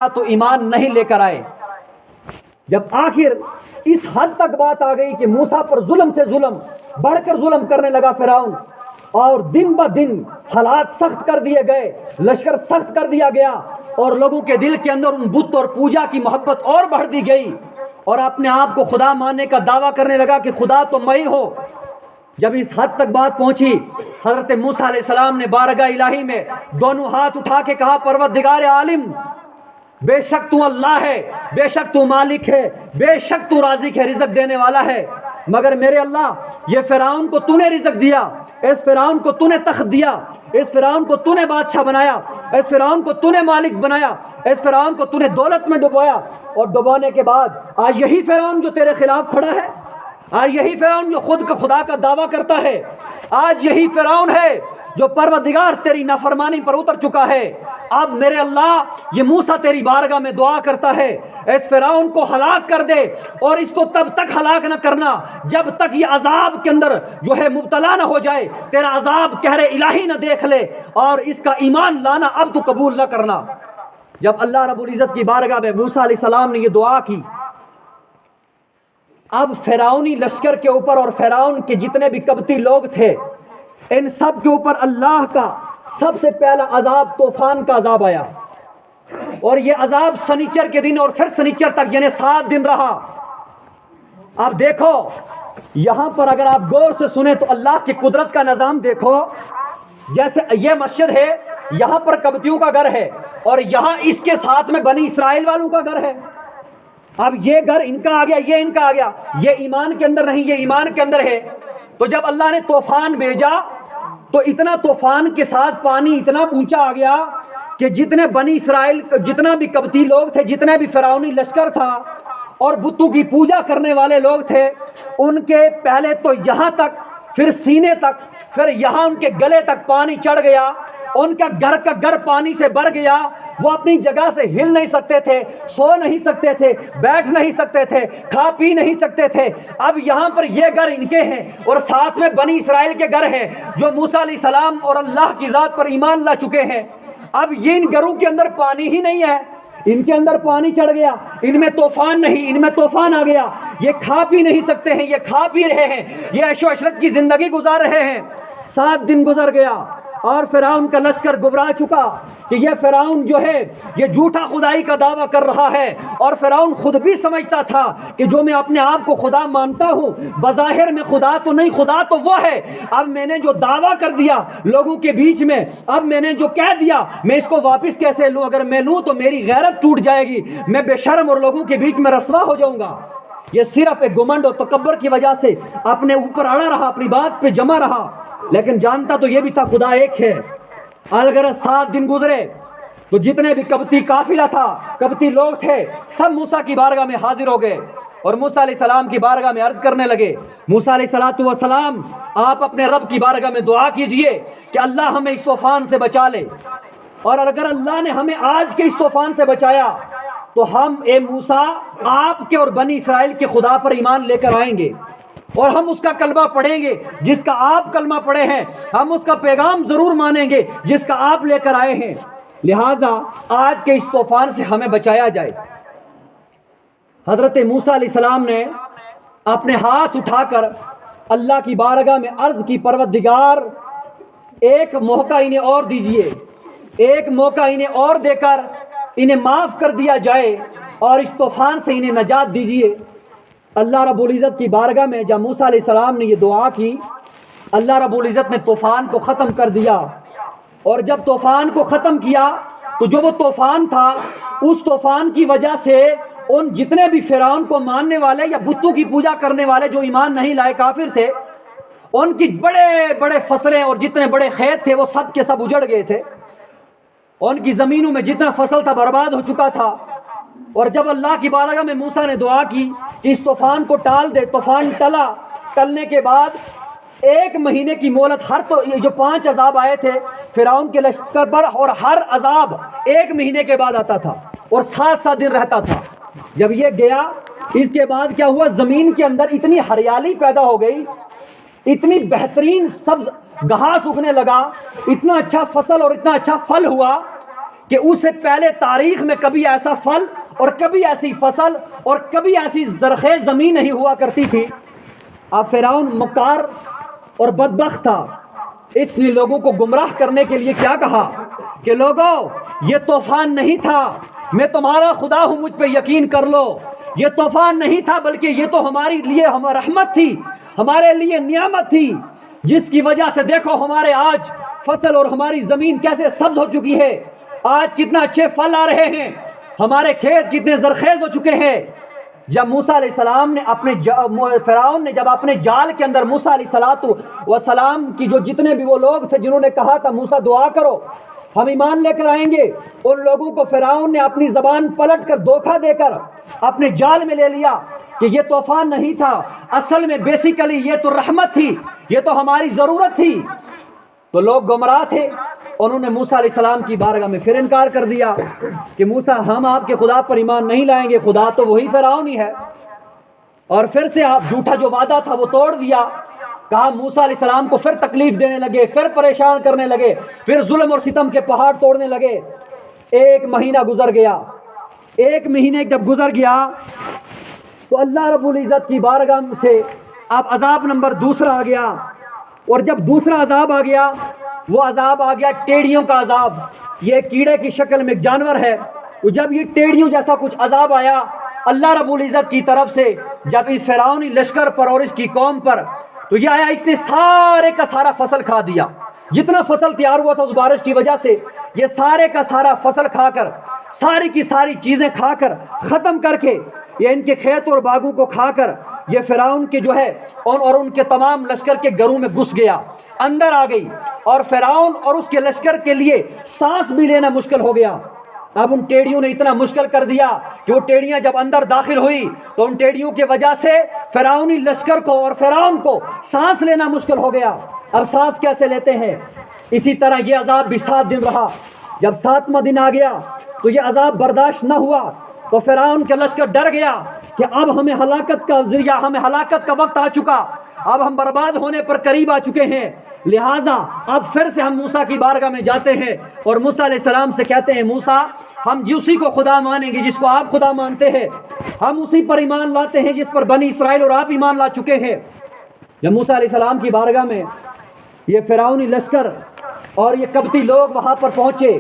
تو ایمان نہیں لے کر آئے۔ جب آخر اس حد تک بات آ گئی کہ موسیٰ پر ظلم سے ظلم بڑھ کر ظلم کرنے لگا فرعون، اور دن بہ دن حالات سخت کر دیے گئے، لشکر سخت کر دیا گیا، اور لوگوں کے دل کے اندر ان بت اور پوجا کی محبت اور بڑھ دی گئی، اور اپنے آپ کو خدا ماننے کا دعویٰ کرنے لگا کہ خدا تو میں ہی ہوں۔ جب اس حد تک بات پہنچی، حضرت موسیٰ علیہ السلام نے بارگاہ الہی میں دونوں ہاتھ اٹھا کے کہا، پروردگار عالم، بے شک تو اللہ ہے، بے شک تو مالک ہے، بے شک تو رازق ہے، رزق دینے والا ہے، مگر میرے اللہ یہ فرعون کو تو نے رزق دیا، اس فرعون کو تو نے تخت دیا، اس فرعون کو تو نے بادشاہ بنایا، اس فرعون کو تو نے مالک بنایا، اس فرعون کو تو نے دولت میں ڈبویا، اور ڈبونے کے بعد آج یہی فرعون جو تیرے خلاف کھڑا ہے، آج یہی فرعون جو خود کا خدا کا دعویٰ کرتا ہے، آج یہی فرعون ہے جو پروردگار تیری نافرمانی پر اتر چکا ہے۔ اب میرے اللہ یہ موسیٰ تیری بارگاہ میں دعا کرتا ہے، اس فرعون کو ہلاک کر دے، اور اس کو تب تک ہلاک نہ کرنا جب تک یہ عذاب کے اندر جو ہے مبتلا نہ ہو جائے، تیرا عذاب قہر الہی نہ دیکھ لے، اور اس کا ایمان لانا اب تو قبول نہ کرنا۔ جب اللہ رب العزت کی بارگاہ میں موسیٰ علیہ السلام نے یہ دعا کی، اب فرعونی لشکر کے اوپر اور فرعون کے جتنے بھی قبطی لوگ تھے، ان سب کے اوپر اللہ کا سب سے پہلا عذاب طوفان کا عذاب آیا، اور یہ عذاب سنیچر کے دن اور پھر سنیچر تک یعنی 7 دن رہا۔ اب دیکھو یہاں پر اگر آپ غور سے سنیں تو اللہ کی قدرت کا نظام دیکھو، جیسے یہ مسجد ہے، یہاں پر قبطیوں کا گھر ہے، اور یہاں اس کے ساتھ میں بنی اسرائیل والوں کا گھر ہے۔ اب یہ گھر ان کا آ گیا، یہ ان کا آ گیا، یہ ایمان کے اندر نہیں، یہ ایمان کے اندر ہے۔ تو جب اللہ نے طوفان بھیجا تو اتنا طوفان کے ساتھ پانی اتنا اونچا آ گیا کہ جتنے بنی اسرائیل، جتنا بھی قبطی لوگ تھے، جتنے بھی فرعونی لشکر تھا اور بتوں کی پوجا کرنے والے لوگ تھے، ان کے پہلے تو یہاں تک، پھر سینے تک، پھر یہاں ان کے گلے تک پانی چڑھ گیا، ان کا گھر پانی سے بھر گیا، وہ اپنی جگہ سے ہل نہیں سکتے تھے، سو نہیں سکتے تھے، بیٹھ نہیں سکتے تھے، کھا پی نہیں سکتے تھے۔ اب یہاں پر یہ گھر ان کے ہیں، اور ساتھ میں بنی اسرائیل کے گھر ہیں جو موسیٰ علیہ السلام اور اللہ کی ذات پر ایمان لا چکے ہیں۔ اب یہ ان گھروں کے اندر پانی ہی نہیں ہے، ان کے اندر پانی چڑھ گیا، ان میں طوفان نہیں، ان میں طوفان آ گیا، یہ کھا پی نہیں سکتے ہیں، یہ کھا پی رہے ہیں، یہ عیش و عشرت کی زندگی گزار رہے ہیں۔ 7 دن گزر گیا، اور فرعون کا لشکر گھبرا چکا کہ یہ فرعون جو ہے یہ جھوٹا خدائی کا دعویٰ کر رہا ہے، اور فرعون خود بھی سمجھتا تھا کہ جو میں اپنے آپ کو خدا مانتا ہوں، بظاہر میں خدا تو نہیں، خدا تو وہ ہے۔ اب میں نے جو دعویٰ کر دیا لوگوں کے بیچ میں، اب میں نے جو کہہ دیا، میں اس کو واپس کیسے لوں؟ اگر میں لوں تو میری غیرت ٹوٹ جائے گی، میں بے شرم اور لوگوں کے بیچ میں رسوا ہو جاؤں گا۔ یہ صرف ایک گھمنڈ اور تکبر کی وجہ سے اپنے اوپر اڑا رہا، اپنی بات پہ جمع رہا، لیکن جانتا تو یہ بھی تھا خدا ایک ہے۔ اگر 7 دن گزرے تو جتنے بھی قبطی قافلہ تھا، قبطی لوگ تھے، سب موسیٰ کی بارگاہ میں حاضر ہو گئے، اور موسیٰ علیہ السلام کی بارگاہ میں عرض کرنے لگے، موسیٰ علیہ السلام آپ اپنے رب کی بارگاہ میں دعا کیجئے کہ اللہ ہمیں اس طوفان سے بچا لے، اور اگر اللہ نے ہمیں آج کے اس طوفان سے بچایا تو ہم اے موسیٰ آپ کے اور بنی اسرائیل کے خدا پر ایمان لے کر آئیں گے، اور ہم اس کا کلمہ پڑھیں گے جس کا آپ کلمہ پڑھے ہیں، ہم اس کا پیغام ضرور مانیں گے جس کا آپ لے کر آئے ہیں، لہٰذا آج کے اس طوفان سے ہمیں بچایا جائے۔ حضرت موسیٰ علیہ السلام نے اپنے ہاتھ اٹھا کر اللہ کی بارگاہ میں عرض کی، پروردگار ایک موقع انہیں اور دیجئے، ایک موقع انہیں اور دے کر انہیں معاف کر دیا جائے، اور اس طوفان سے انہیں نجات دیجئے۔ اللہ رب العزت کی بارگاہ میں جب موسیٰ علیہ السلام نے یہ دعا کی، اللہ رب العزت نے طوفان کو ختم کر دیا، اور جب طوفان کو ختم کیا تو جو وہ طوفان تھا، اس طوفان کی وجہ سے ان جتنے بھی فرعون کو ماننے والے یا بتوں کی پوجا کرنے والے جو ایمان نہیں لائے کافر تھے، ان کی بڑے بڑے فصلیں اور جتنے بڑے کھیت تھے وہ سب کے سب اجڑ گئے تھے، ان کی زمینوں میں جتنا فصل تھا برباد ہو چکا تھا۔ اور جب اللہ کی بارگاہ میں موسیٰ نے دعا کی کہ اس طوفان کو ٹال دے، طوفان ٹلا، ٹلنے کے بعد 1 مہینے کی مہلت، ہر تو یہ جو 5 عذاب آئے تھے فرعون کے لشکر پر، اور ہر عذاب 1 مہینے کے بعد آتا تھا اور 7 دن رہتا تھا۔ جب یہ گیا، اس کے بعد کیا ہوا، زمین کے اندر اتنی ہریالی پیدا ہو گئی، اتنی بہترین سبز گھاس اگنے لگا، اتنا اچھا فصل اور اتنا اچھا پھل ہوا کہ اس سے پہلے تاریخ میں کبھی ایسا پھل اور کبھی ایسی فصل اور کبھی ایسی زرخیز زمین نہیں ہوا کرتی تھی۔ اب فرعون مکار اور بدبخت تھا، اس نے لوگوں کو گمراہ کرنے کے لیے کیا کہا کہ لوگوں یہ طوفان نہیں تھا، میں تمہارا خدا ہوں، مجھ پہ یقین کر لو، یہ طوفان نہیں تھا بلکہ یہ تو ہمارے لیے رحمت تھی، ہمارے لیے نعمت تھی، جس کی وجہ سے دیکھو ہمارے آج فصل اور ہماری زمین کیسے سبز ہو چکی ہے، آج کتنا اچھے پھل آ رہے ہیں، ہمارے کھیت کتنے زرخیز ہو چکے ہیں۔ جب موسیٰ علیہ السلام نے فرعون نے جب اپنے جال کے اندر موسیٰ علیہ السلام کی جو جتنے بھی وہ لوگ تھے جنہوں نے کہا تھا موسیٰ دعا کرو ہم ایمان لے کر آئیں گے، ان لوگوں کو فرعون نے اپنی زبان پلٹ کر دھوکہ دے کر اپنے جال میں لے لیا کہ یہ طوفان نہیں تھا، اصل میں بیسیکلی یہ تو رحمت تھی، یہ تو ہماری ضرورت تھی۔ تو لوگ گمراہ تھے، انہوں نے موسیٰ علیہ السلام کی بارگاہ میں پھر انکار کر دیا کہ موسیٰ ہم آپ کے خدا پر ایمان نہیں لائیں گے، خدا تو وہی فرعون ہی ہے، اور پھر سے آپ جھوٹا جو وعدہ تھا وہ توڑ دیا۔ کہا موسیٰ علیہ السلام کو پھر تکلیف دینے لگے، پھر پریشان کرنے لگے، پھر ظلم اور ستم کے پہاڑ توڑنے لگے۔ ایک مہینہ گزر گیا، ایک مہینے جب گزر گیا تو اللہ رب العزت کی بارگاہ سے اب عذاب نمبر دوسرا آ گیا، اور جب دوسرا عذاب آ گیا وہ عذاب آ گیا ٹیڑیوں کا عذاب۔ یہ کیڑے کی شکل میں ایک جانور ہے، تو جب یہ ٹیڑیوں جیسا کچھ عذاب آیا اللہ رب العزت کی طرف سے جب اس فرعونی لشکر پر اور اس کی قوم پر، تو یہ آیا اس نے سارے کا سارا فصل کھا دیا، جتنا فصل تیار ہوا تھا اس بارش کی وجہ سے یہ سارے کا سارا فصل کھا کر، ساری کی ساری چیزیں کھا کر ختم کر کے، یہ ان کے کھیت اور باغوں کو کھا کر یہ فرعون کے جو ہے اور ان کے تمام لشکر کے گھروں میں گھس گیا، اندر آ گئی، اور فرعون اور اس کے لشکر کے لیے سانس بھی لینا مشکل ہو گیا۔ اب ان ٹیڑیوں نے اتنا مشکل کر دیا کہ وہ ٹیڑیاں جب اندر داخل ہوئی تو ان ٹیڑیوں کی وجہ سے فرعونی لشکر کو اور فرعون کو سانس لینا مشکل ہو گیا۔ اب سانس کیسے لیتے ہیں؟ اسی طرح یہ عذاب بھی 7 دن رہا۔ جب 7واں دن آ گیا تو یہ عذاب برداشت نہ ہوا تو فرعون کا لشکر ڈر گیا کہ اب ہمیں ہلاکت کا ذریعہ، ہمیں ہلاکت کا وقت آ چکا، اب ہم برباد ہونے پر قریب آ چکے ہیں، لہٰذا اب پھر سے ہم موسیٰ کی بارگاہ میں جاتے ہیں اور موسیٰ علیہ السلام سے کہتے ہیں موسیٰ ہم اسی کو خدا مانیں گے جس کو آپ خدا مانتے ہیں، ہم اسی پر ایمان لاتے ہیں جس پر بنی اسرائیل اور آپ ایمان لا چکے ہیں۔ جب موسیٰ علیہ السلام کی بارگاہ میں یہ فرعونی لشکر اور یہ قبطی لوگ وہاں پر پہنچے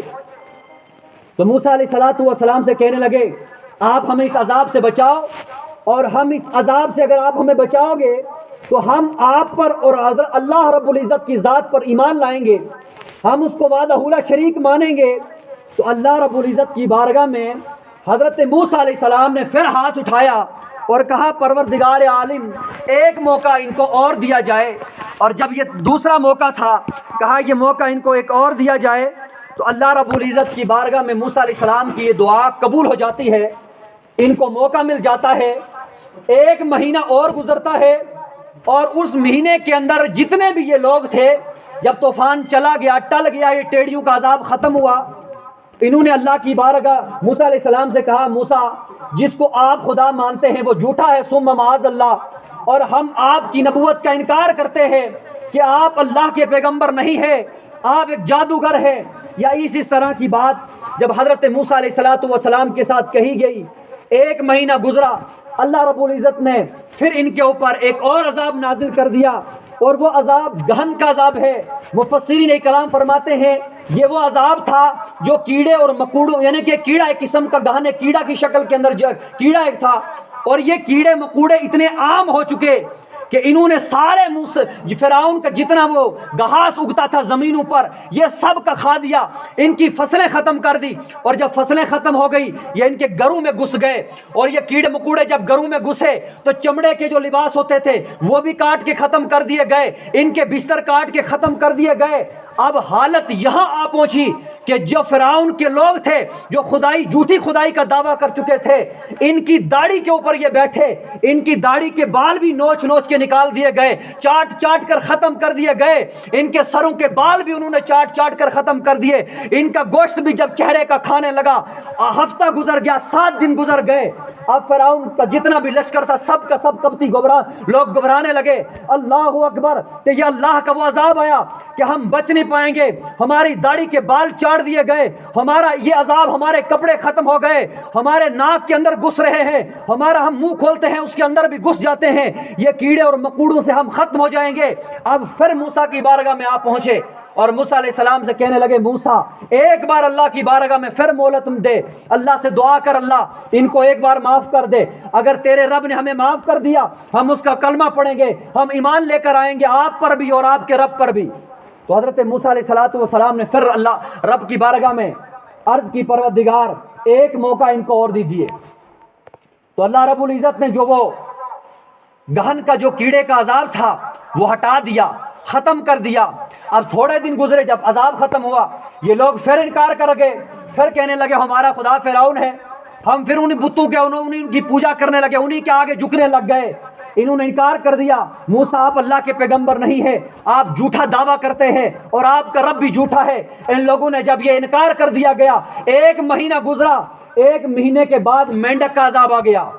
تو موسیٰ علیہ السلام سے کہنے لگے آپ ہمیں اس عذاب سے بچاؤ، اور ہم اس عذاب سے اگر آپ ہمیں بچاؤ گے تو ہم آپ پر اور اللہ رب العزت کی ذات پر ایمان لائیں گے، ہم اس کو وحدہ لا شریک مانیں گے۔ تو اللہ رب العزت کی بارگاہ میں حضرت موسیٰ علیہ السلام نے پھر ہاتھ اٹھایا اور کہا پروردگار عالم ایک موقع ان کو اور دیا جائے، اور جب یہ دوسرا موقع تھا کہا یہ موقع ان کو ایک اور دیا جائے، تو اللہ رب العزت کی بارگاہ میں موسیٰ علیہ السلام کی یہ دعا قبول ہو جاتی ہے، ان کو موقع مل جاتا ہے۔ ایک مہینہ اور گزرتا ہے، اور اس مہینے کے اندر جتنے بھی یہ لوگ تھے جب طوفان چلا گیا، ٹل گیا، یہ ٹیڑیوں کا عذاب ختم ہوا، انہوں نے اللہ کی بارگاہ موسیٰ علیہ السلام سے کہا موسیٰ جس کو آپ خدا مانتے ہیں وہ جھوٹا ہے، ثم معاذ اللہ، اور ہم آپ کی نبوت کا انکار کرتے ہیں کہ آپ اللہ کے پیغمبر نہیں ہیں، آپ ایک جادوگر ہیں، یا اس طرح کی بات جب حضرت موسیٰ علیہ السلام کے ساتھ کہی گئی۔ ایک مہینہ گزرا، اللہ رب العزت نے پھر ان کے اوپر ایک اور عذاب نازل کر دیا، اور وہ عذاب گہن کا عذاب ہے۔ مفسرین کلام فرماتے ہیں یہ وہ عذاب تھا جو کیڑے اور مکوڑوں، یعنی کہ کیڑا ایک قسم کا گہن کیڑا کی شکل کے اندر کیڑا ایک تھا، اور یہ کیڑے مکوڑے اتنے عام ہو چکے کہ انہوں نے سارے فرعون کا جتنا وہ گھاس اگتا تھا زمینوں پر یہ سب کا کھا دیا، ان کی فصلیں ختم کر دی، اور جب فصلیں ختم ہو گئی یہ ان کے گھروں میں گھس گئے، اور یہ کیڑے مکوڑے جب گھروں میں گھسے تو چمڑے کے جو لباس ہوتے تھے وہ بھی کاٹ کے ختم کر دیے گئے، ان کے بستر کاٹ کے ختم کر دیے گئے۔ اب حالت یہاں آ پہنچی کہ جو فرعون کے لوگ تھے جو جھوٹی خدائی کا دعویٰ کر چکے تھے، ان کی داڑھی کے اوپر یہ بیٹھے، ان کی داڑھی کے بال بھی نوچ نوچ کے نکال دیے گئے، چاٹ چاٹ کر ختم کر دیے گئے، ان کے سروں کے بال بھی انہوں نے چاٹ چاٹ کر ختم کر دیے، ان کا گوشت بھی جب چہرے کا کھانے لگا، ہفتہ گزر گیا، 7 دن گزر گئے۔ اب فرعون کا جتنا بھی لشکر تھا سب کا سب قبطی لوگ گھبرانے لگے، اللہ اکبر، کہ یہ اللہ کا وہ عذاب آیا کہ ہم بچ نہیں پائیں گے، ہماری داڑھی کے بال چاڑ دیے گئے، ہمارا یہ عذاب، ہمارے کپڑے ختم ہو گئے، ہمارے ناک کے اندر گھس رہے ہیں، ہمارا ہم منہ کھولتے ہیں اس کے اندر بھی گھس جاتے ہیں، یہ کیڑے اور مکوڑوں سے ہم ختم ہو جائیں گے۔ اب پھر موسیٰ کی بارگاہ میں آپ پہنچے اور موسیٰ علیہ السلام سے کہنے لگے، موسیٰ ایک بار اللہ کی بارگاہ میں پھر مہلت دے، اللہ سے دعا کر، اللہ ان کو ایک بار معاف کر دے، اگر تیرے رب نے ہمیں معاف کر دیا ہم اس کا کلمہ پڑھیں گے، ہم ایمان لے کر آئیں گے آپ پر بھی اور آپ کے رب پر بھی۔ تو حضرت موسیٰ علیہ السلام نے پھر اللہ رب کی بارگاہ میں عرض کی، پروردگار ایک موقع ان کو اور دیجئے۔ تو اللہ رب العزت نے جو وہ گہن کا جو کیڑے کا عذاب تھا وہ ہٹا دیا، ختم کر دیا۔ اب تھوڑے دن گزرے، جب عذاب ختم ہوا یہ لوگ پھر انکار کر گئے، پھر کہنے لگے ہمارا خدا فرعون ہے، ہم پھر انہیں بتوں کے ان کی پوجا کرنے لگے، انہیں کے آگے جھکنے لگ گئے، انہوں نے انکار کر دیا، موسیٰ آپ اللہ کے پیغمبر نہیں ہیں، آپ جھوٹا دعویٰ کرتے ہیں اور آپ کا رب بھی جھوٹا ہے۔ ان لوگوں نے جب یہ انکار کر دیا گیا، ایک مہینہ گزرا، ایک مہینے کے بعد مینڈک کا عذاب آ گیا،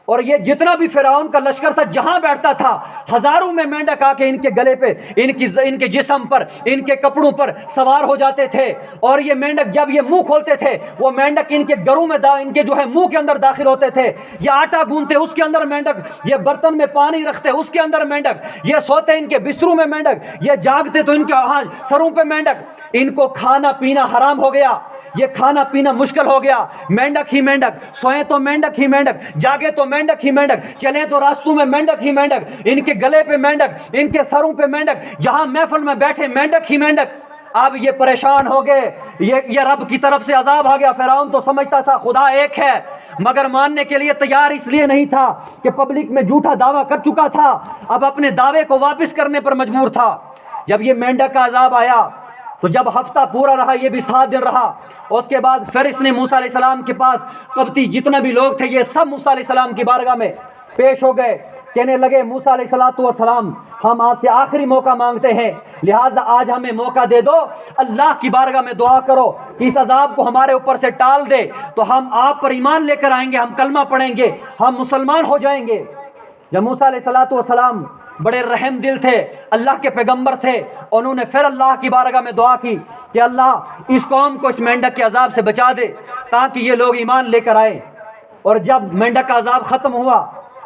اور یہ جتنا بھی فرعون کا لشکر تھا جہاں بیٹھتا تھا ہزاروں میں مینڈک آ کے ان کے گلے پہ، ان کے جسم پر، ان کے کپڑوں پر سوار ہو جاتے تھے، اور یہ مینڈک جب یہ منہ کھولتے تھے وہ مینڈک ان کے گروں میں ان کے جو ہے منہ کے اندر داخل ہوتے تھے، یہ آٹا گونتے اس کے اندر مینڈک، یہ برتن میں پانی رکھتے اس کے اندر مینڈک، یہ سوتے ان کے بستروں میں مینڈک، یہ جاگتے تو ان کے سروں پہ مینڈک۔ ان کو کھانا پینا حرام ہو گیا، یہ کھانا پینا مشکل ہو گیا، مینڈک ہی مینڈک، سوئیں تو مینڈک ہی مینڈک، جاگے تو مینڈک ہی مینڈک، چلیں تو راستوں میں مینڈک ہی مینڈک، ان کے گلے پہ مینڈک، ان کے سروں پہ مینڈک، جہاں محفل میں بیٹھے مینڈک ہی مینڈک۔ اب یہ پریشان ہو گئے، یہ رب کی طرف سے عذاب آ گیا۔ فرعون تو سمجھتا تھا خدا ایک ہے، مگر ماننے کے لیے تیار اس لیے نہیں تھا کہ پبلک میں جھوٹا دعویٰ کر چکا تھا، اب اپنے دعوے کو واپس کرنے پر مجبور تھا۔ جب یہ مینڈک کا عذاب آیا تو جب ہفتہ پورا رہا، یہ بھی 7 دن رہا، اس کے بعد پھر اس نے موسیٰ علیہ السلام کے پاس قبطی جتنے بھی لوگ تھے یہ سب موسیٰ علیہ السلام کی بارگاہ میں پیش ہو گئے، کہنے لگے موسیٰ علیہ السلام ہم آپ سے آخری موقع مانگتے ہیں، لہٰذا آج ہمیں موقع دے دو، اللہ کی بارگاہ میں دعا کرو کہ اس عذاب کو ہمارے اوپر سے ٹال دے، تو ہم آپ پر ایمان لے کر آئیں گے، ہم کلمہ پڑھیں گے، ہم مسلمان ہو جائیں گے۔ جب موسیٰ علیہ السلام بڑے رحم دل تھے، اللہ کے پیغمبر تھے، انہوں نے پھر اللہ کی بارگاہ میں دعا کی کہ اللہ اس قوم کو اس مینڈک کے عذاب سے بچا دے تاکہ یہ لوگ ایمان لے کر آئے۔ اور جب مینڈک کا عذاب ختم ہوا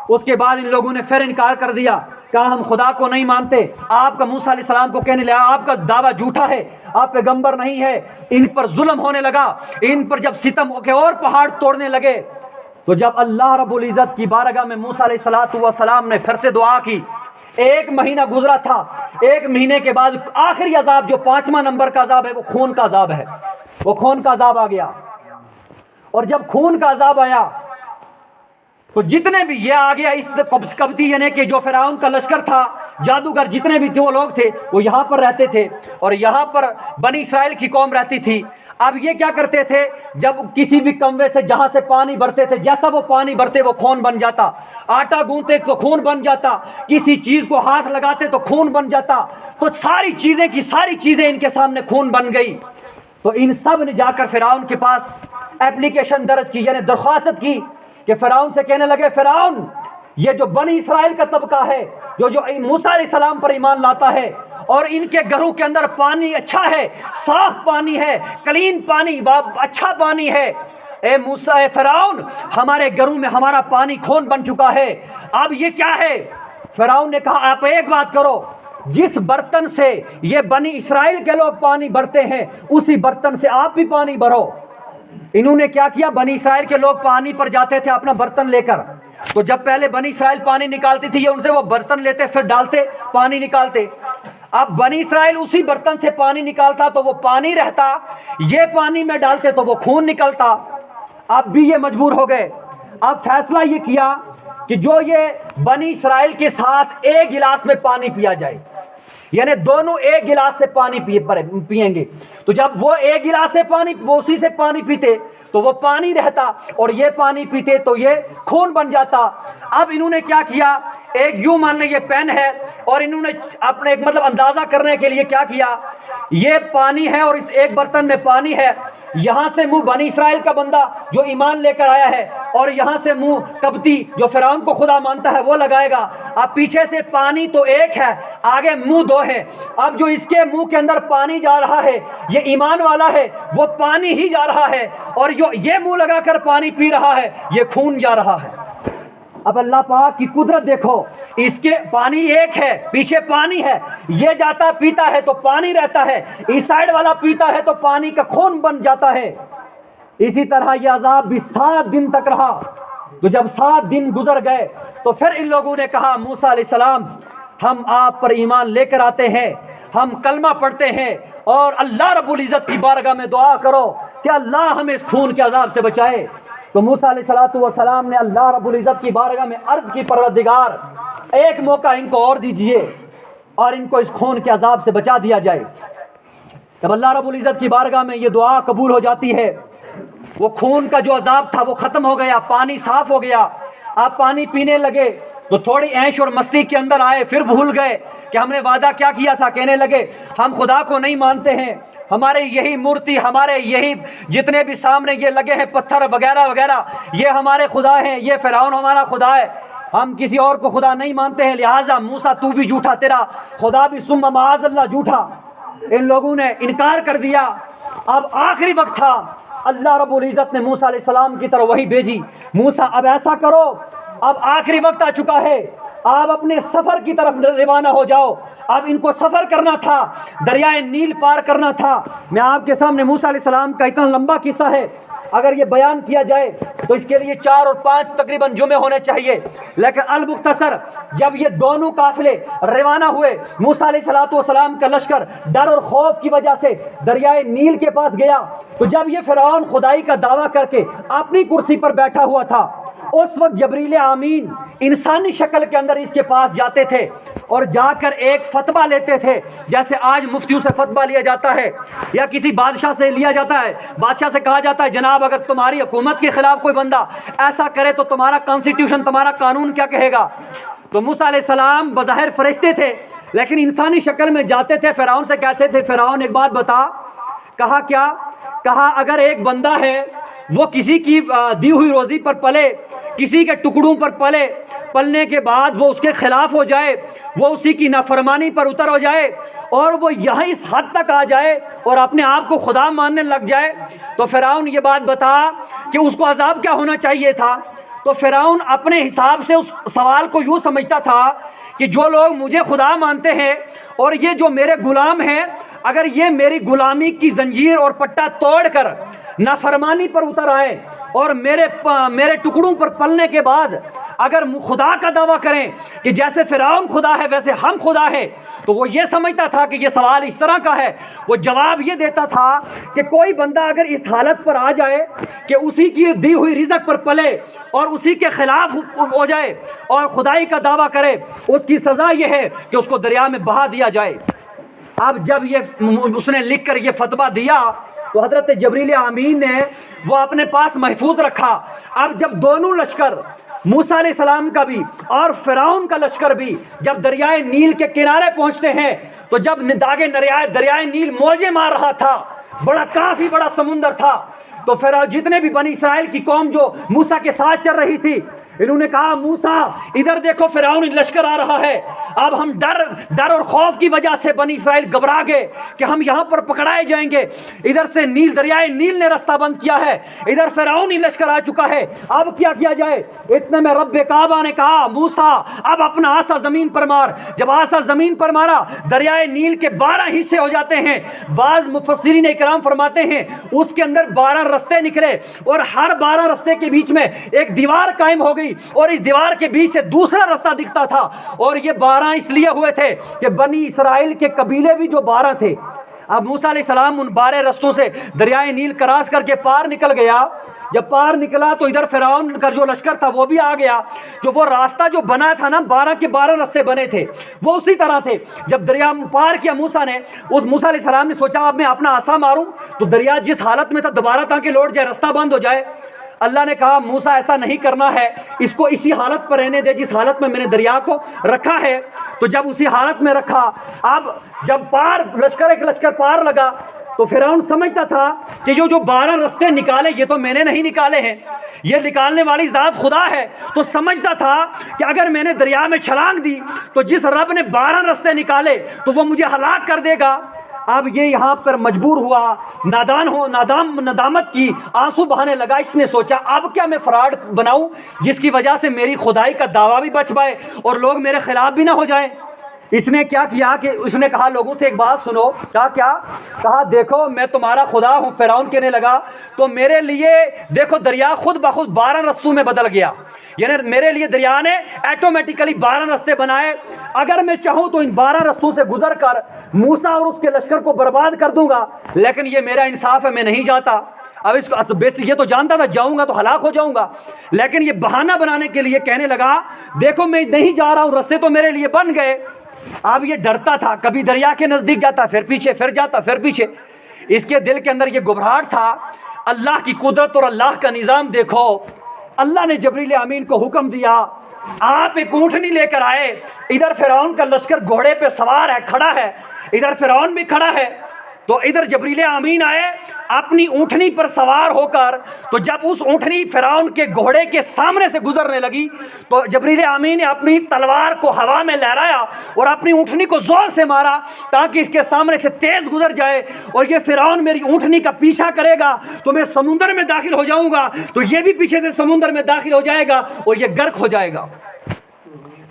اس کے بعد ان لوگوں نے پھر انکار کر دیا، کہا ہم خدا کو نہیں مانتے، آپ کا موسیٰ علیہ السلام کو کہنے لگا آپ کا دعویٰ جھوٹا ہے، آپ پیغمبر نہیں ہے۔ ان پر ظلم ہونے لگا، ان پر جب ستم ہو کے اور پہاڑ توڑنے لگے، تو جب اللہ رب العزت کی بارگاہ میں موسیٰ علیہ السلام نے پھر سے دعا کی، ایک مہینہ گزرا تھا، ایک مہینے کے بعد آخری عذاب جو 5واں نمبر کا عذاب ہے وہ خون کا عذاب ہے، وہ خون کا عذاب آ گیا۔ اور جب خون کا عذاب آیا تو جتنے بھی یہ آ گیا اس قبطی یعنی کہ جو فرعون کا لشکر تھا، جادوگر جتنے بھی وہ لوگ تھے وہ یہاں پر رہتے تھے، اور یہاں پر بنی اسرائیل کی قوم رہتی تھی۔ اب یہ کیا کرتے تھے، جب کسی بھی کنویں سے جہاں سے پانی بھرتے تھے، جیسا وہ پانی بھرتے وہ خون بن جاتا، آٹا گونتے تو خون بن جاتا، کسی چیز کو ہاتھ لگاتے تو خون بن جاتا، تو ساری چیزیں ان کے سامنے خون بن گئی۔ تو ان سب نے جا کر فرعون کے پاس اپلیکیشن درج کی، یعنی درخواست کی، کہ فرعون سے کہنے لگے فرعون یہ جو بنی اسرائیل کا طبقہ ہے جو موسیٰ علیہ السلام پر ایمان لاتا ہے اور ان کے گھروں کے اندر پانی اچھا ہے، صاف پانی ہے، کلین پانی، اچھا پانی ہے، اے موسیٰ اے فرعون ہمارے گھروں میں ہمارا پانی خون بن چکا ہے، اب یہ کیا ہے؟ فرعون نے کہا آپ ایک بات کرو، جس برتن سے یہ بنی اسرائیل کے لوگ پانی بھرتے ہیں اسی برتن سے آپ بھی پانی بھرو۔ انہوں نے کیا کیا، بنی اسرائیل کے لوگ پانی پر جاتے تھے اپنا برتن لے کر، تو جب پہلے بنی اسرائیل پانی نکالتی تھی یہ ان سے وہ برتن لیتے پھر ڈالتے پانی نکالتے، اب بنی اسرائیل اسی برتن سے پانی نکالتا تو وہ پانی رہتا، یہ پانی میں ڈالتے تو وہ خون نکلتا۔ اب بھی یہ مجبور ہو گئے، اب فیصلہ یہ کیا کہ جو یہ بنی اسرائیل کے ساتھ ایک گلاس میں پانی پیا جائے، یعنی دونوں ایک گلاس سے پانی پئیں گے، تو جب وہ ایک گلاس سے پانی وہ اسی سے پانی پیتے تو وہ پانی رہتا، اور یہ پانی پیتے تو یہ خون بن جاتا۔ اب انہوں نے کیا کیا، ایک یوں مان لیں یہ پین ہے، اور انہوں نے اپنے ایک مطلب اندازہ کرنے کے لیے کیا کیا، یہ پانی ہے اور اس ایک برتن میں پانی ہے، یہاں سے منہ بنی اسرائیل کا بندہ جو ایمان لے کر آیا ہے اور یہاں سے منہ کبتی جو فرعون کو خدا مانتا ہے وہ لگائے گا. اب پیچھے سے پانی تو ایک ہے, آگے منہ دو ہے. اب جو اس کے منہ کے اندر پانی جا رہا ہے یہ ایمان والا ہے, وہ پانی ہی جا رہا ہے, اور جو یہ منہ لگا کر پانی پی رہا ہے یہ خون جا رہا ہے. اب اللہ پاک کی قدرت دیکھو, اس کے پانی ایک ہے, پیچھے پانی ہے, یہ جاتا پیتا ہے تو پانی رہتا ہے, اس سائڈ والا پیتا ہے تو پانی کا خون بن جاتا ہے. اسی طرح یہ عذاب بھی 7 دن تک رہا. تو جب 7 دن گزر گئے تو پھر ان لوگوں نے کہا موسیٰ علیہ السلام ہم آپ پر ایمان لے کر آتے ہیں, ہم کلمہ پڑھتے ہیں, اور اللہ رب العزت کی بارگاہ میں دعا کرو کہ اللہ ہمیں اس خون کے عذاب سے بچائے. تو موسیٰ علیہ السلام نے اللہ رب العزت کی بارگاہ میں عرض کی, پروردگار ایک موقع ان کو اور دیجئے اور ان کو اس خون کے عذاب سے بچا دیا جائے. جب اللہ رب العزت کی بارگاہ میں یہ دعا قبول ہو جاتی ہے, وہ خون کا جو عذاب تھا وہ ختم ہو گیا, پانی صاف ہو گیا. آپ پانی پینے لگے تو تھوڑی عیش اور مستی کے اندر آئے, پھر بھول گئے کہ ہم نے وعدہ کیا کیا تھا. کہنے لگے ہم خدا کو نہیں مانتے ہیں, ہمارے یہی مورتی, ہمارے یہی جتنے بھی سامنے یہ لگے ہیں پتھر وغیرہ وغیرہ, یہ ہمارے خدا ہیں, یہ فرعون ہمارا خدا ہے, ہم کسی اور کو خدا نہیں مانتے ہیں. لہٰذا موسیٰ تو بھی جھوٹا, تیرا خدا بھی ثم معاذ اللہ جھوٹا. ان لوگوں نے انکار کر دیا. اب آخری وقت تھا, اللہ رب العزت نے موسیٰ علیہ السلام کی طرف وحی بھیجی, موسیٰ اب ایسا کرو, اب آخری وقت آ چکا ہے, آپ اپنے سفر کی طرف روانہ ہو جاؤ. اب ان کو سفر کرنا تھا, دریائے نیل پار کرنا تھا. میں آپ کے سامنے موسیٰ علیہ السلام کا اتنا لمبا قصہ ہے, اگر یہ بیان کیا جائے تو اس کے لیے 4 اور 5 تقریباً جمعے ہونے چاہیے. لیکن المختصر جب یہ دونوں قافلے روانہ ہوئے, موسیٰ علیہ السلام کا لشکر ڈر اور خوف کی وجہ سے دریائے نیل کے پاس گیا, تو جب یہ فرعون خدائی کا دعویٰ کر کے اپنی کرسی پر بیٹھا ہوا تھا, اس وقت جبریل امین انسانی شکل کے اندر اس کے پاس جاتے تھے اور جا کر ایک فتویٰ لیتے تھے, جیسے آج مفتیوں سے فتویٰ لیا جاتا ہے یا کسی بادشاہ سے لیا جاتا ہے. بادشاہ سے کہا جاتا ہے جناب اگر تمہاری حکومت کے خلاف کوئی بندہ ایسا کرے تو تمہارا کانسٹیٹیوشن, تمہارا قانون کیا کہے گا. تو موسیٰ علیہ السلام بظاہر فرشتے تھے لیکن انسانی شکل میں جاتے تھے, فرعون سے کہتے تھے فرعون ایک بات بتا. کہا کیا؟ کہا اگر ایک بندہ ہے وہ کسی کی دی ہوئی روزی پر پلے, کسی کے ٹکڑوں پر پلے, پلنے کے بعد وہ اس کے خلاف ہو جائے, وہ اسی کی نافرمانی پر اتر ہو جائے اور وہ یہاں اس حد تک آ جائے اور اپنے آپ کو خدا ماننے لگ جائے, تو فرعون یہ بات بتا کہ اس کو عذاب کیا ہونا چاہیے تھا. تو فرعون اپنے حساب سے اس سوال کو یوں سمجھتا تھا کہ جو لوگ مجھے خدا مانتے ہیں اور یہ جو میرے غلام ہیں, اگر یہ میری غلامی کی زنجیر اور پٹا توڑ کر نافرمانی پر اتر آئے اور میرے ٹکڑوں پر پلنے کے بعد اگر خدا کا دعویٰ کریں کہ جیسے فرعون خدا ہے ویسے ہم خدا ہے, تو وہ یہ سمجھتا تھا کہ یہ سوال اس طرح کا ہے. وہ جواب یہ دیتا تھا کہ کوئی بندہ اگر اس حالت پر آ جائے کہ اسی کی دی ہوئی رزق پر پلے اور اسی کے خلاف ہو جائے اور خدائی کا دعویٰ کرے, اس کی سزا یہ ہے کہ اس کو دریا میں بہا دیا جائے. اب جب اس نے لکھ کر یہ فتویٰ دیا تو حضرت جبریل امین نے وہ اپنے پاس محفوظ رکھا. اب جب دونوں لشکر, موسیٰ علیہ السلام کا بھی اور فرعون کا لشکر بھی, جب دریائے نیل کے کنارے پہنچتے ہیں تو جب دریائے نیل موجیں مار رہا تھا, کافی بڑا سمندر تھا, تو پھر جتنے بھی بنی اسرائیل کی قوم جو موسیٰ کے ساتھ چل رہی تھی, انہوں نے کہا موسیٰ ادھر دیکھو فرعون لشکر آ رہا ہے. اب ہم ڈر اور خوف کی وجہ سے بنی اسرائیل گھبرا گئے کہ ہم یہاں پر پکڑائے جائیں گے. ادھر سے دریائے نیل نے رستہ بند کیا ہے, ادھر فرعونی لشکر آ چکا ہے, اب کیا جائے. اتنے میں رب کعبہ نے کہا موسیٰ اب اپنا آسا زمین پر مار. جب آسا زمین پر مارا دریائے نیل کے 12 حصے ہو جاتے ہیں. بعض مفسرین اکرام فرماتے ہیں اس کے اندر 12 رستے نکلے اور ہر 12 رستے کے بیچ میں ایک دیوار قائم ہو گئی اور اس دیوار کے بیچ سے دوسرا رستہ دکھتا تھا. اور یہ 12 اس لیے ہوئے تھے کہ بنی اسرائیل کے قبیلے بھی جو 12 تھے. اب موسیٰ علیہ السلام ان 12 رستوں سے دریائے نیل کراس کر کے پار نکل گیا. جب پار نکلا تو ادھر فرعون کا جو لشکر تھا وہ بھی آ گیا. جو وہ راستہ جو بنا تھا نا, 12 کے 12 رستے بنے تھے, وہ اسی طرح تھے. جب دریا پار کیا موسیٰ نے, اس موسیٰ علیہ السلام نے سوچا اب میں اپنا عصا ماروں تو دریا جس حالت میں تھا دوبارہ تاکہ لوٹ جائے, رستہ بند ہو جائے. اللہ نے کہا موسیٰ ایسا نہیں کرنا ہے, اس کو اسی حالت پر رہنے دے جس حالت میں نے دریا کو رکھا ہے. تو جب اسی حالت میں رکھا, اب جب ایک لشکر پار لگا تو فرعون سمجھتا تھا کہ جو 12 رستے نکالے یہ تو میں نے نہیں نکالے ہیں، یہ نکالنے والی ذات خدا ہے. تو سمجھتا تھا کہ اگر میں نے دریا میں چھلانگ دی تو جس رب نے 12 رستے نکالے تو وہ مجھے ہلاک کر دے گا. اب یہ یہاں پر مجبور ہوا، ندامت کی، آنسو بہانے لگا. اس نے سوچا اب کیا میں فراڈ بناؤں جس کی وجہ سے میری خدائی کا دعویٰ بھی بچ پائے اور لوگ میرے خلاف بھی نہ ہو جائیں. اس نے کیا کیا کہ اس نے کہا لوگوں سے ایک بات سنو. کہا دیکھو میں تمہارا خدا ہوں. فرعون کہنے لگا تو میرے لیے دیکھو دریا خود بخود 12 رستوں میں بدل گیا، یعنی میرے لیے دریا نے ایٹومیٹیکلی 12 رستے بنائے. اگر میں چاہوں تو ان 12 رستوں سے گزر کر موسیٰ اور اس کے لشکر کو برباد کر دوں گا، لیکن یہ میرا انصاف ہے، میں نہیں جاتا. اب اس کو یہ تو جانتا تھا جاؤں گا تو ہلاک ہو جاؤں گا، لیکن یہ بہانہ بنانے کے لیے کہنے لگا دیکھو میں نہیں جا رہا ہوں، رستے تو میرے لیے بن گئے. اب یہ ڈرتا تھا، کبھی دریا کے نزدیک جاتا پھر پیچھے، پھر جاتا پھر پیچھے. اس کے دل کے اندر یہ گھبراہٹ تھا. اللہ کی قدرت اور اللہ کا نظام دیکھو. اللہ نے جبریل امین کو حکم دیا، آپ ایک اونٹنی لے کر آئے. ادھر فرعون کا لشکر گھوڑے پہ سوار ہے، کھڑا ہے، ادھر فرعون بھی کھڑا ہے. تو ادھر جبریل امین آئے اپنی اونٹنی پر سوار ہو کر. تو جب اس اونٹنی فرعون کے گھوڑے کے سامنے سے گزرنے لگی تو جبریل امین نے اپنی تلوار کو ہوا میں لہرایا اور اپنی اونٹنی کو زور سے مارا تاکہ اس کے سامنے سے تیز گزر جائے. اور یہ فرعون میری اونٹنی کا پیچھا کرے گا تو میں سمندر میں داخل ہو جاؤں گا، تو یہ بھی پیچھے سے سمندر میں داخل ہو جائے گا اور یہ غرق ہو جائے گا.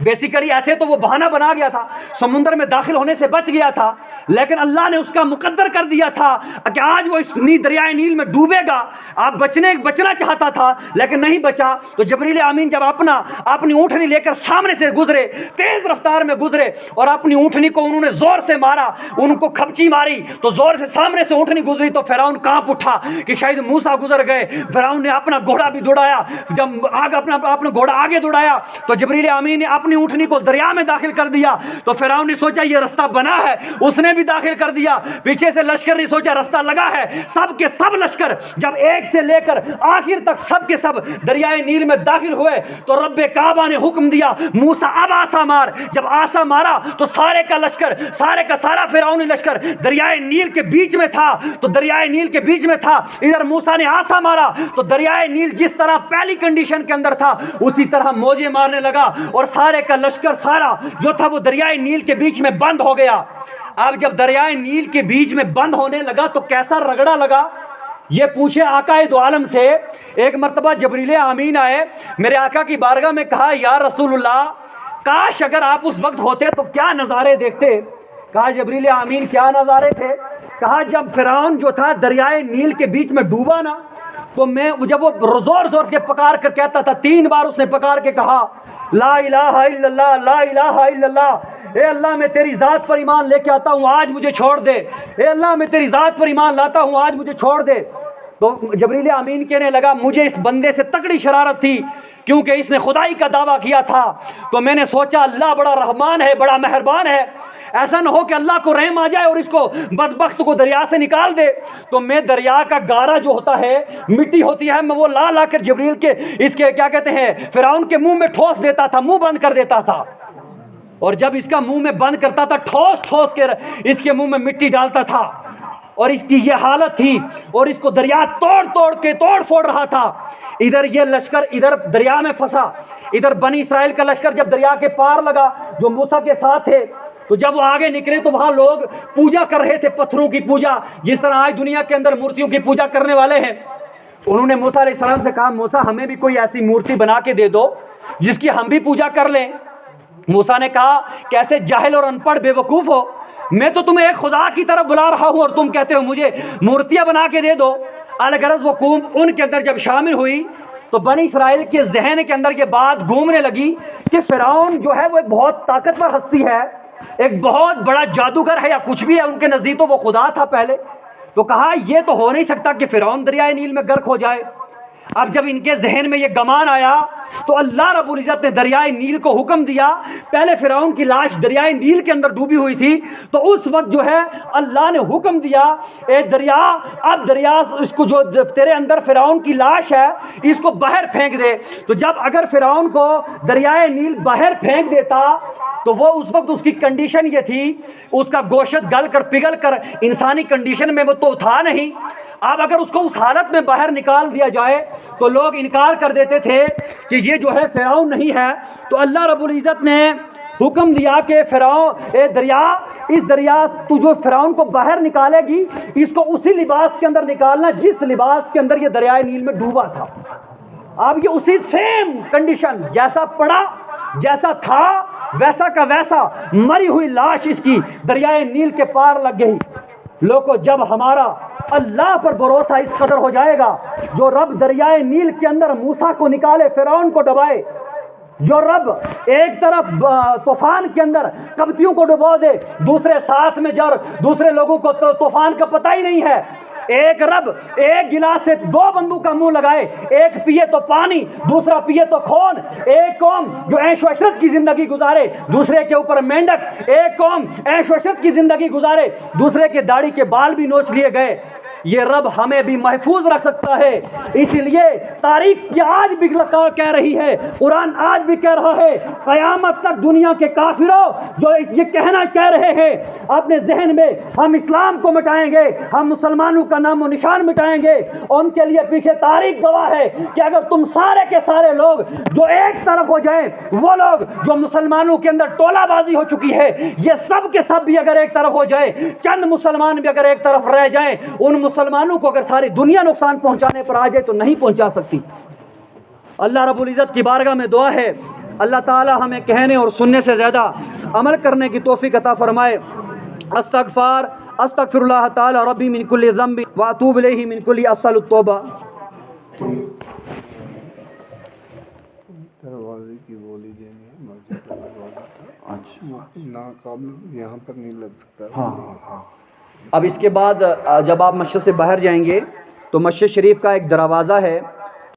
بیسیکلی ایسے تو وہ بہانہ بنا گیا تھا، سمندر میں داخل ہونے سے بچ گیا تھا، لیکن اللہ نے اس کا مقدر کر دیا تھا کہ آج وہ اس دریائے نیل میں ڈوبے گا. آپ بچنا چاہتا تھا لیکن نہیں بچا. تو جبریل امین جب اپنی اونٹنی لے کر سامنے سے گزرے، تیز رفتار میں گزرے اور اپنی اونٹنی کو انہوں نے زور سے مارا، ان کو کھپچی ماری تو زور سے سامنے سے اونٹنی گزری تو فرعون کانپ اٹھا کہ شاید موسیٰ گزر گئے. فرعون نے اپنا گھوڑا بھی دوڑایا. جب اپنا گھوڑا آگے دوڑایا تو جبریل امین نے اپنی اونٹنی کو دریا میں داخل کر دیا. تو فرعون نے سوچا یہ رستہ بنا ہے، اس نے بھی داخل کر دیا. پیچھے سے لشکر نے سوچا رستہ لگا ہے. سب کے سب لشکر جب ایک سے لے کر آخر تک سب کے سب دریائے نیل میں داخل ہوئے تو رب کعبہ نے حکم دیا موسیٰ اب آسا مار. جب آسا مارا تو سارے کا سارا فرعونی لشکر دریائے نیل کے بیچ میں تھا. تو دریائے نیل کے بیچ میں تھا، ادھر موسیٰ نے آسا مارا تو دریائے نیل جس طرح پہلی کنڈیشن کے اندر تھا اسی طرح موجیں مارنے لگا اور سارے کا لشکر سارا جو تھا وہ دریائے نیل کے بیچ میں بند ہو گیا. اب جب دریائے نیل کے بیچ میں بند ہونے لگا تو کیسا رگڑا لگا یہ پوچھے آقا دو عالم سے. ایک مرتبہ جبریل امین آئے میرے آقا کی بارگاہ میں، کہا یا رسول اللہ کاش اگر آپ اس وقت ہوتے تو کیا نظارے دیکھتے. کہا جبریل امین کیا نظارے تھے. کہا جب فرعون جو تھا دریائے نیل کے بیچ میں ڈوبا نا تو جب وہ زور سے پکار کر کہتا تھا، 3 بار اس نے پکار کے کہا لا الہ الا اللہ، لا الہ الا اللہ. اے اللہ میں تیری ذات پر ایمان لے کے آتا ہوں، آج مجھے چھوڑ دے. اے اللہ میں تیری ذات پر ایمان لاتا ہوں، آج مجھے چھوڑ دے. تو جبریل امین کہنے لگا مجھے اس بندے سے تکڑی شرارت تھی کیونکہ اس نے خدائی کا دعویٰ کیا تھا. تو میں نے سوچا اللہ بڑا رحمان ہے، بڑا مہربان ہے، ایسا نہ ہو کہ اللہ کو رحم آ جائے اور اس کو بدبخت کو دریا سے نکال دے. تو میں دریا کا گارا جو ہوتا ہے، مٹی ہوتی ہے، میں وہ لا کر جبریل کے اس کے کیا کہتے ہیں فرعون کے منہ میں ٹھوس دیتا تھا، منہ بند کر دیتا تھا. اور جب اس کا منہ میں بند کرتا تھا ٹھوس کے اس کے منہ میں مٹی ڈالتا تھا. اور اس کی یہ حالت تھی اور اس کو دریا توڑ پھوڑ رہا تھا. ادھر یہ لشکر ادھر دریا میں پھنسا، ادھر بنی اسرائیل کا لشکر جب دریا کے پار لگا جو موسیٰ کے ساتھ تھے تو جب وہ آگے نکلے تو وہاں لوگ پوجا کر رہے تھے، پتھروں کی پوجا، جس طرح آج دنیا کے اندر مورتیوں کی پوجا کرنے والے ہیں. انہوں نے موسیٰ علیہ السلام سے کہا موسیٰ ہمیں بھی کوئی ایسی مورتی بنا کے دے دو جس کی ہم بھی پوجا کر لیں. موسیٰ نے کہا کیسے جاہل اور ان پڑھ بے وقوف ہو، میں تو تمہیں ایک خدا کی طرف بلا رہا ہوں اور تم کہتے ہو مجھے مورتیاں بنا کے دے دو. الغرض وہ قوم ان کے اندر جب شامل ہوئی تو بنی اسرائیل کے ذہن کے اندر یہ بات گھومنے لگی کہ فرعون جو ہے وہ ایک بہت طاقتور ہستی ہے، ایک بہت بڑا جادوگر ہے یا کچھ بھی ہے، ان کے نزدیک تو وہ خدا تھا پہلے. تو کہا یہ تو ہو نہیں سکتا کہ فرعون دریائے نیل میں غرق ہو جائے. اب جب ان کے ذہن میں یہ گمان آیا تو اللہ رب العزت نے دریائے نیل کو حکم دیا. پہلے فرعون کی لاش دریائے نیل کے اندر ڈوبی ہوئی تھی تو اس وقت جو ہے اللہ نے حکم دیا اے دریا، اب دریا اس کو جو تیرے اندر فرعون کی لاش ہے اس کو باہر پھینک دے. تو جب اگر فرعون کو دریائے نیل باہر پھینک دیتا تو وہ اس وقت اس کی کنڈیشن یہ تھی، اس کا گوشت گل کر پگھل کر انسانی کنڈیشن میں وہ تو تھا نہیں۔ اب اگر اس کو اس حالت میں باہر نکال دیا جائے تو لوگ انکار کر دیتے تھے کہ یہ جو ہے فرعون نہیں ہے۔ تو اللہ رب العزت نے حکم دیا کہ فرعون اے دریا، اس دریا تو جو فرعون کو باہر نکالے گی اس کو اسی لباس کے اندر نکالنا جس لباس کے اندر یہ دریائے نیل میں ڈوبا تھا۔ اب یہ اسی سیم کنڈیشن، جیسا پڑا جیسا تھا ویسا کا ویسا مری ہوئی لاش اس کی دریائے نیل کے پار لگ گئی۔ لوگوں، جب ہمارا اللہ پر بھروسہ اس قدر ہو جائے گا، جو رب دریائے نیل کے اندر موسیٰ کو نکالے فرعون کو ڈبائے، جو رب ایک طرف طوفان کے اندر قبطیوں کو ڈبو دے، دوسرے ساتھ میں جب دوسرے لوگوں کو طوفان کا پتہ ہی نہیں ہے، ایک رب ایک گلاس سے دو بندوں کا منہ لگائے، ایک پیے تو پانی دوسرا پیے تو خون، ایک قوم جو عیش و عشرت کی زندگی گزارے دوسرے کے اوپر مینڈک، ایک قوم عیش و عشرت کی زندگی گزارے دوسرے کے داڑھی کے بال بھی نوچ لیے گئے، یہ رب ہمیں بھی محفوظ رکھ سکتا ہے۔ اس لیے تاریخ کی آج بھی کہہ رہی ہے، قرآن آج بھی کہہ رہا ہے، قیامت تک دنیا کے کافروں جو یہ کہنا کہہ رہے ہیں اپنے ذہن میں ہم اسلام کو مٹائیں گے، ہم مسلمانوں کا نام و نشان مٹائیں گے، ان کے لیے پیچھے تاریخ گواہ ہے کہ اگر تم سارے کے سارے لوگ جو ایک طرف ہو جائیں، وہ لوگ جو مسلمانوں کے اندر ٹولہ بازی ہو چکی ہے یہ سب کے سب بھی اگر ایک طرف ہو جائے، چند مسلمان بھی اگر ایک طرف رہ جائیں، ان مسلمانوں کو اگر ساری دنیا نقصان پہنچانے پر آ جائے تو نہیں پہنچا سکتی۔ اللہ رب العزت کی بارگاہ میں دعا ہے اللہ تعالی ہمیں کہنے اور سننے سے زیادہ عمل کرنے کی توفیق عطا فرمائے۔ استغفر اللہ تعالی ربی من کل ذنب واتوب الیہ من کل اسأل التوبہ۔ دروازے کی بولی دینی ہے، مسجد کا دروازہ ناقابل یہاں پر نہیں لگ سکتا۔ ہاں، اب اس کے بعد جب آپ مسجد سے باہر جائیں گے تو مسجد شریف کا ایک دروازہ ہے،